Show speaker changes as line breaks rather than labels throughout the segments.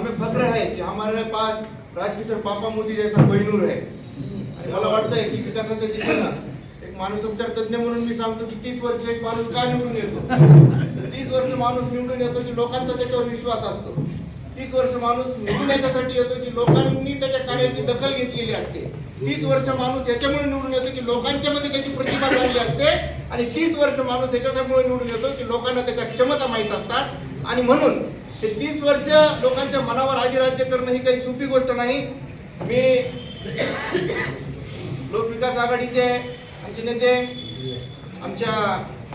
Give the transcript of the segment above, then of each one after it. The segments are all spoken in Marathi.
हमें फख्र है कि हमारे पास राजकिशोर पापा मोदी जैसा कोहिनूर है। आणि मला वाटतंय की विकासाच्या दिशेनं एक मानसोपचार तज्ञ म्हणून मी सांगतो की 30 वर्ष एक माणूस का निवडून येतो? 30 वर्ष माणूस निवडून येतो की लोकांचा त्याच्यावर विश्वास असतो। 30 वर्ष माणूस निवडून याच्यासाठी येतो की लोकांनी त्याच्या कार्याची दखल घेतलेली असते। 30 वर्ष माणूस याच्यामुळे निवडून येतो की लोकांच्या मध्ये त्याची प्रतिभा चांगली असते, आणि 30 वर्ष माणूस याच्यामुळे निवडून येतो की लोकांना त्याच्या क्षमता माहीत असतात। आणि म्हणून हे 30 वर्ष लोकांच्या मनावर अधिराज्य करणं ही काही सोपी गोष्ट नाही। मी लोकविकास आघाडीचे आमचे नेते, आमच्या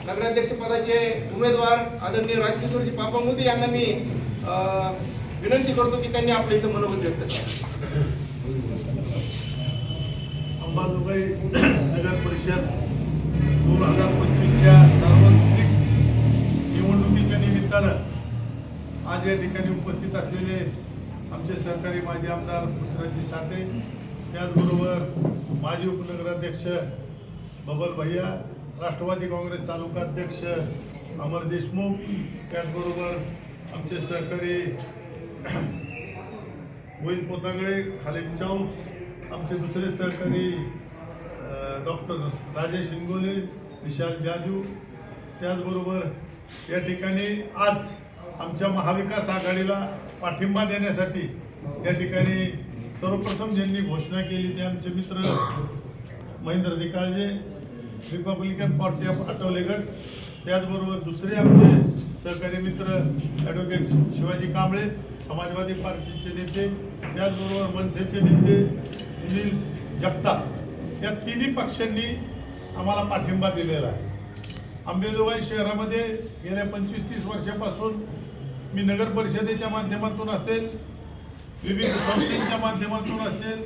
नगराध्यक्ष पदाचे उमेदवार आदरणीय राजकिशोरजी पापा मोदी यांना मी विनंती करतो की त्यांनी आपल्या इथं मनोगत व्यक्त करावं।
अंबाजोगाई नगर परिषद 2025च्या सार्वत्रिक निवडणुकीच्या निमित्तानं आज या ठिकाणी उपस्थित असलेले आमचे सहकारी माजी आमदार पृथ्वीराज साठे, त्याचबरोबर माजी उपनगराध्यक्ष बबल भैया, राष्ट्रवादी काँग्रेस तालुका अध्यक्ष अमर देशमुख, त्याचबरोबर आमचे सहकारी मोहित पोतागळे, खालिद चौस, आमचे दुसरे सहकारी डॉक्टर राजेश इंगोले, विशाल जाजू, त्याचबरोबर या ठिकाणी आज आमच्या महाविकास आघाडीला पाठिंबा देण्यासाठी या ठिकाणी सर्वप्रथम ज्यांनी घोषणा केली ते आमचे मित्र Mahendra Nikalje, Republican party of Athawale गट, त्याचबरोबर दुसरे आमचे सहकारी मित्र ॲडव्होकेट शिवाजी कांबळे, समाजवादी पार्टीचे नेते, त्याचबरोबर मनसेचे नेते सुनील जगताप, या तिन्ही पक्षांनी आम्हाला पाठिंबा दिलेला आहे। अंबेजोगाई शहरामध्ये गेल्या 25-30 वर्षापासून मी नगर परिषदेच्या माध्यमातून असेल, विविध संस्थांच्या माध्यमातून असेल,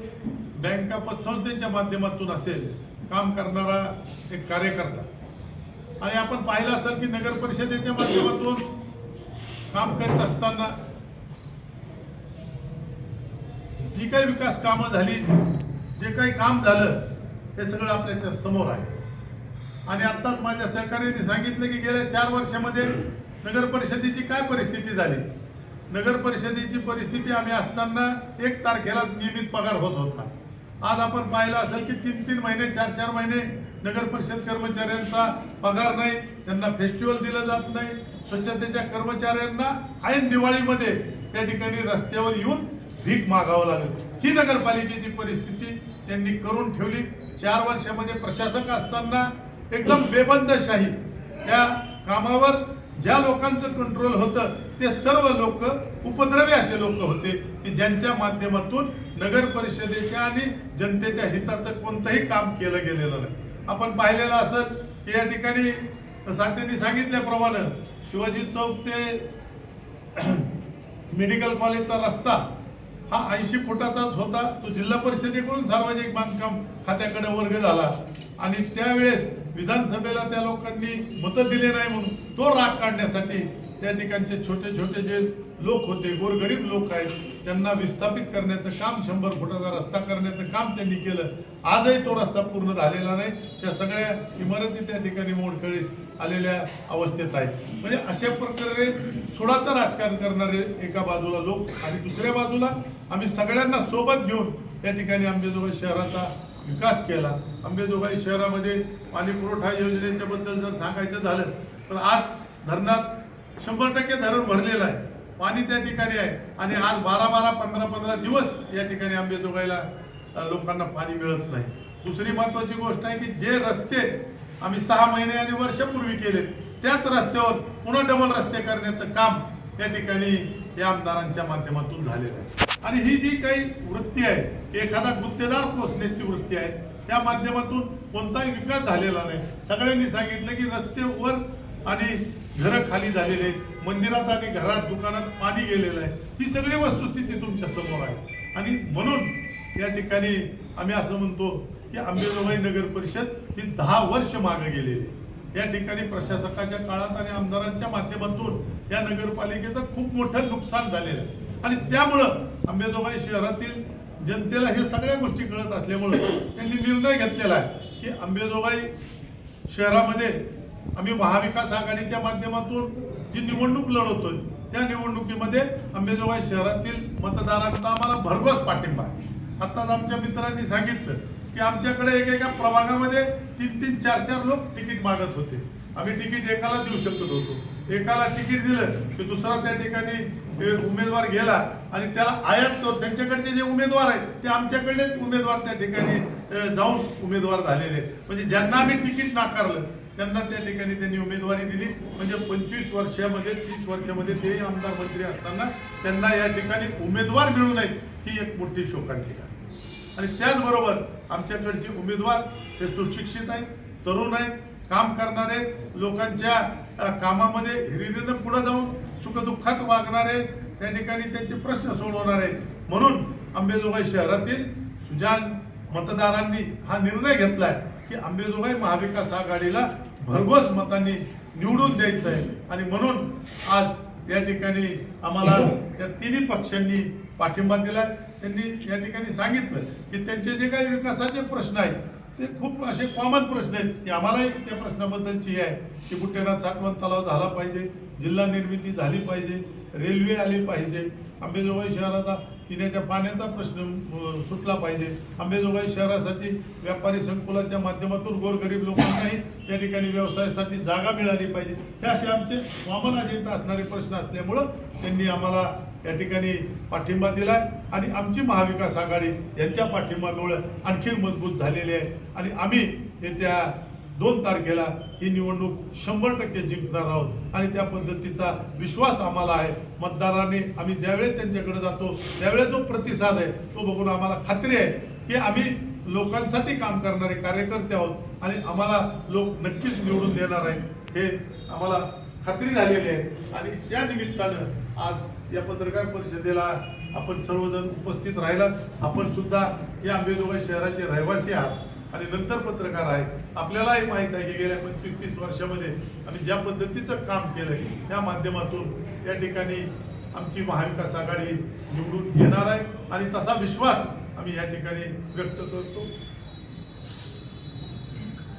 बँका पतसंस्थेच्या माध्यमातून असेल काम करणारा एक कार्यकर्ता, आणि आपण पाहिलं असेल की नगर परिषदेच्या माध्यमातून काम करत असताना जी काही विकास कामं झाली, जे काही काम झालं हे सगळं आपल्या समोर आहे। आणि आत्ताच माझ्या सहकार्याने सांगितलं की गेल्या 4 वर्षामध्ये नगर परिषदेची काय परिस्थिती झाली। नगर परिषदेची परिस्थिती आम्ही असताना 1 तारखेला नियमित पगार होत होता। आज आपण पाहिलं असेल की 3-3 महिने 4-4 महिने नगर परिषद कर्मचाऱ्यांचा पगार नाही, त्यांना फेस्टिवल दिलं जात नाही। स्वच्छतेच्या कर्मचाऱ्यांना ऐन दिवाळीमध्ये त्या ठिकाणी रस्त्यावर येऊन भीक मागावं लागेल। ही नगरपालिकेची परिस्थिती त्यांनी करून ठेवली। 4 वर्षामध्ये प्रशासक असताना एकदम बेबंदशाही त्या कामावर ज्या लोकांचं कंट्रोल होतं ते सर्व लोक उपद्रवी असे लोक होते की ज्यांच्या माध्यमातून नगर परिषदेच्या आणि जनतेच्या हिताचं कोणतंही काम केलं गेलेलं नाही। आपण पाहिलेलं असं की या ठिकाणी साठेंनी सांगितल्याप्रमाणे शिवाजी चौक ते मेडिकल कॉलेजचा रस्ता हा 80 फुटाचाच होता। तो जिल्हा परिषदेकडून सार्वजनिक बांधकाम खात्याकडे वर्ग झाला, आणि त्यावेळेस विधानसभेला त्या लोकांनी मतं दिले नाही म्हणून तो राग काढण्यासाठी त्या ठिकाणचे छोटे छोटे जे लोक होते, गोरगरीब लोक आहेत, त्यांना विस्थापित करण्याचं काम, 100 फुटाचा रस्ता करण्याचं काम त्यांनी केलं। आजही तो रस्ता पूर्ण झालेला नाही, त्या सगळ्या इमारती त्या ठिकाणी मोडकळीस आलेल्या अवस्थेत आहेत। म्हणजे अशा प्रकारे सोडाचं राजकारण करणारे एका बाजूला लोक, आणि दुसऱ्या बाजूला आम्ही सगळ्यांना सोबत घेऊन त्या ठिकाणी अंबेजोगाई शहराचा विकास केला। अंबेजोगाई शहरामध्ये पाणी पुरवठा योजनेच्या बद्दल जर सांगायचं झालं तर आज धरणात 100% धरण भरलेलं आहे, पाणी त्या ठिकाणी आहे, आणि आज 12-12, 15-15 दिवस या ठिकाणी अंबेजोगाईला लोकांना पाणी मिळत नाही। दुसरी महत्त्वाची गोष्ट आहे की जे रस्ते आम्ही 6 महिने आणि वर्षापूर्वी केले त्याच रस्त्यावर पुन्हा डबल रस्ते करण्याचं काम या ठिकाणी या आमदारांच्या माध्यमातून झालेलं आहे। आणि ही जी काही वृत्ती आहे, एखादा गुत्तेदार पोचण्याची वृत्ती आहे, त्या माध्यमातून कोणताही विकास झालेला नाही। सगळ्यांनी सांगितलं की रस्ते वर आणि घरं खाली झालेले आहेत, मंदिरात आणि घरात दुकानात पाणी गेलेलं आहे। ही सगळी वस्तुस्थिती तुमच्या समोर आहे, आणि म्हणून या ठिकाणी आम्ही असं म्हणतो की अंबेजोगाई नगर परिषद ही 10 वर्ष मागे गेलेली आहे। या ठिकाणी प्रशासकाच्या काळात आणि आमदारांच्या माध्यमातून या नगरपालिकेचं खूप मोठं नुकसान झालेलं आहे, आणि त्यामुळं अंबेजोगाई शहरातील जनतेला हे सगळ्या गोष्टी कळत असल्यामुळे त्यांनी निर्णय घेतलेला आहे की अंबेजोगाई शहरामध्ये आम्ही महाविकास आघाडीच्या माध्यमातून जी निवडणूक लढवतोय त्या निवडणुकीमध्ये अंबेजोगाई शहरातील मतदारांचा आम्हाला भरघोस पाठिंबा आहे. आत्ताच आमच्या मित्रांनी सांगितलं की आमच्याकडे एकेका प्रभागामध्ये 3-3, 4-4 लोक तिकीट मागत होते. आम्ही तिकीट एकाला देऊ शकत होतो. एकाला तिकीट दिलं की दुसरा त्या ठिकाणी उमेदवार गेला आणि त्याला आयात करून त्यांच्याकडचे जे उमेदवार आहेत ते आमच्याकडेच उमेदवार त्या ठिकाणी जाऊन उमेदवार झालेले आहेत. म्हणजे ज्यांना आम्ही तिकीट नाकारलं त्यांना त्या ठिकाणी त्यांनी उमेदवारी दिली. म्हणजे 25 वर्षामध्ये 30 वर्षामध्ये ते आमदार मंत्री असताना त्यांना या ठिकाणी उमेदवार मिळू नयेत ही एक मोठी शोकांतिका. आणि त्याचबरोबर आमच्याकडचे उमेदवार हे सुशिक्षित आहेत, तरुण आहेत, काम करणारे, लोकांच्या कामामध्ये हिरिरीनं पुढे जाऊन सुखदुःखात वागणारे, त्या ठिकाणी त्यांचे प्रश्न सोडवणारे. म्हणून अंबेजोगाई शहरातील सुजाण मतदारांनी हा निर्णय घेतलाय की अंबेजोगाई महाविकास आघाडीला भरघोस मतांनी निवडून द्यायचं आहे. आणि म्हणून आज या ठिकाणी आम्हाला या तिन्ही पक्षांनी पाठिंबा दिलाय. त्यांनी या ठिकाणी सांगितलं की त्यांचे जे काही विकासाचे प्रश्न आहेत ते खूप असे कॉमन प्रश्न आहेत की आम्हालाही त्या प्रश्नाबद्दलची आहे की बुट्टेनाथ साठवण तलाव झाला पाहिजे, जिल्हा निर्मिती झाली पाहिजे, रेल्वे आली पाहिजे, अंबेजोगाई शहराचा पिण्याच्या पाण्याचा प्रश्न सुटला पाहिजे, अंबेजोगाई शहरासाठी व्यापारी संकुलाच्या माध्यमातून गोरगरीब लोकांनाही त्या ठिकाणी व्यवसायासाठी जागा मिळाली पाहिजे. हे असे आमचे कॉमन अजेंडा असणारे प्रश्न असल्यामुळं त्यांनी आम्हाला या ठिकाणी पाठिंबा दिलाय. आणि आमची महाविकास आघाडी यांच्या पाठिंबामुळे आणखीन मजबूत झालेली आहे. आणि आम्ही येत्या 2 तारखेला ही निवडणूक 100% जिंकणार आहोत. आणि त्या पद्धतीचा विश्वास आम्हाला आहे. मतदारांनी आम्ही ज्यावेळेस त्यांच्याकडे जातो त्यावेळेस जो प्रतिसाद आहे तो बघून आम्हाला खात्री आहे की आम्ही लोकांसाठी काम करणारे कार्यकर्ते आहोत आणि आम्हाला लोक नक्कीच निवडून देणार आहेत हे आम्हाला खात्री झालेली आहे. आणि त्या निमित्तानं आज या पत्रकार परिषदेला आपण सर्वजण उपस्थित राहिलात. आपण सुद्धा या अंबेजोगाई शहराचे रहिवासी आहात आणि नंतर पत्रकार आहेत. आपल्यालाही माहीत आहे की गेल्या 25-30 वर्षामध्ये आम्ही ज्या पद्धतीचं काम केलंय त्या माध्यमातून या ठिकाणी आमची महाविकास आघाडी निवडून येणार आहे आणि तसा विश्वास आम्ही या ठिकाणी व्यक्त करतो.